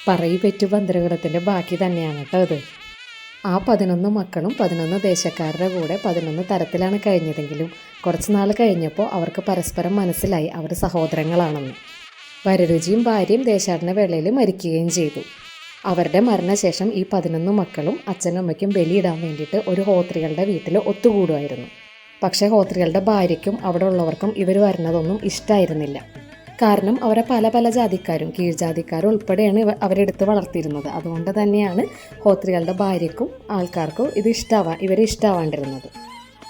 പറയിപ്പറ്റു പന്തരകുടത്തിൻ്റെ ബാക്കി തന്നെയാണ് കേട്ടോ ഇത്. ആ 11 മക്കളും 11 ദേശക്കാരുടെ കൂടെ 11 തരത്തിലാണ് കഴിഞ്ഞതെങ്കിലും കുറച്ച് നാൾ കഴിഞ്ഞപ്പോൾ അവർക്ക് പരസ്പരം മനസ്സിലായി അവർ സഹോദരങ്ങളാണെന്ന്. വരരുചിയും ഭാര്യയും ദേശാടന വേളയിൽ മരിക്കുകയും ചെയ്തു. അവരുടെ മരണശേഷം ഈ 11 മക്കളും അച്ഛനും അമ്മയ്ക്കും ബലിയിടാൻ വേണ്ടിയിട്ട് ഒരു ഹോത്രികളുടെ വീട്ടിൽ ഒത്തുകൂടുമായിരുന്നു. പക്ഷേ ഹോത്രികളുടെ ഭാര്യയ്ക്കും അവിടെ ഉള്ളവർക്കും ഇവർ വരുന്നതൊന്നും ഇഷ്ടമായിരുന്നില്ല. കാരണം അവരെ പല പല ജാതിക്കാരും കീഴ്ജാതിക്കാരും ഉൾപ്പെടെയാണ് അവരെടുത്ത് വളർത്തിയിരുന്നത്. അതുകൊണ്ട് തന്നെയാണ് ഹോത്രികളുടെ ഭാര്യയ്ക്കും ആൾക്കാർക്കും ഇവരെ ഇഷ്ടമാവാണ്ടിരുന്നത്.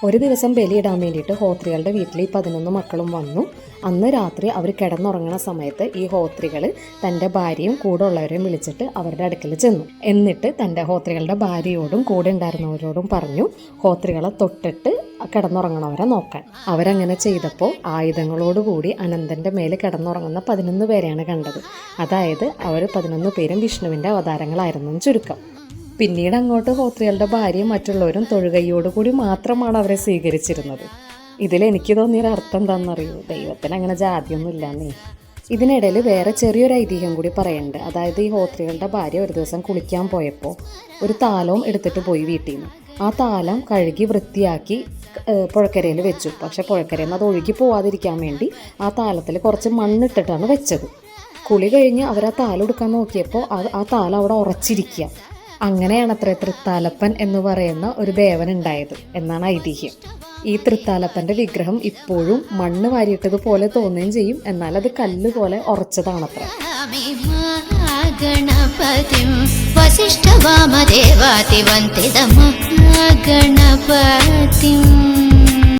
ഒരു ദിവസം ബലിയിടാൻ വേണ്ടിയിട്ട് ഹോത്രികളുടെ വീട്ടിൽ ഈ 11 മക്കളും വന്നു. അന്ന് രാത്രി അവർ കിടന്നുറങ്ങുന്ന സമയത്ത് ഈ ഹോത്രികൾ തൻ്റെ ഭാര്യയും കൂടെ ഉള്ളവരെയും വിളിച്ചിട്ട് അവരുടെ അടുക്കൽ ചെന്നു. എന്നിട്ട് തൻ്റെ ഹോത്രികളുടെ ഭാര്യയോടും കൂടെ ഉണ്ടായിരുന്നവരോടും പറഞ്ഞു ഹോത്രികളെ തൊട്ടിട്ട് കിടന്നുറങ്ങണവരെ നോക്കാൻ. അവരങ്ങനെ ചെയ്തപ്പോൾ ആയുധങ്ങളോടുകൂടി അനന്തൻ്റെ മേലെ കിടന്നുറങ്ങുന്ന 11 പേരെയാണ് കണ്ടത്. അതായത് അവർ 11 പേരും വിഷ്ണുവിൻ്റെ അവതാരങ്ങളായിരുന്നു ചുരുക്കം. പിന്നീട് അങ്ങോട്ട് ഹോത്രികളുടെ ഭാര്യയും മറ്റുള്ളവരും തൊഴുകയോടുകൂടി മാത്രമാണ് അവരെ സ്വീകരിച്ചിരുന്നത്. ഇതിലെനിക്ക് തോന്നിയൊരു അർത്ഥം എന്താണെന്നറിയൂ, ദൈവത്തിന് അങ്ങനെ ജാതിയൊന്നും ഇല്ലാന്നേ. ഇതിനിടയിൽ വേറെ ചെറിയൊരു ഐതിഹ്യം കൂടി പറയുന്നുണ്ട്. അതായത് ഈ ഹോത്രികളുടെ ഭാര്യ ഒരു ദിവസം കുളിക്കാൻ പോയപ്പോൾ ഒരു താലവും എടുത്തിട്ട് പോയി വീട്ടിൽ നിന്ന്. ആ താലം കഴുകി വൃത്തിയാക്കി പുഴക്കരയിൽ വെച്ചു. പക്ഷെ പുഴക്കരയിൽ നിന്ന് അത് ഒഴുകി പോവാതിരിക്കാൻ വേണ്ടി ആ താലത്തിൽ കുറച്ച് മണ്ണിട്ടിട്ടാണ് വെച്ചത്. കുളി കഴിഞ്ഞ് അവർ ആ താലം എടുക്കാൻ നോക്കിയപ്പോൾ ആ താലം അവിടെ ഉറച്ചിരിക്കുക. അങ്ങനെയാണ് അത്ര തൃത്താലപ്പൻ എന്ന് പറയുന്ന ഒരു ദേവൻ ഉണ്ടായത് എന്നാണ് ഐതിഹ്യം. ഈ തൃത്താലപ്പൻ്റെ വിഗ്രഹം ഇപ്പോഴും മണ്ണ് വാരിയിട്ടതുപോലെ തോന്നുകയും ചെയ്യും, എന്നാൽ അത് കല്ല് പോലെ ഉറച്ചതാണത്ര. ഗണപതിം വസിഷ്ഠ വാമദേവാതി വന്ദിതം ഗണപതിം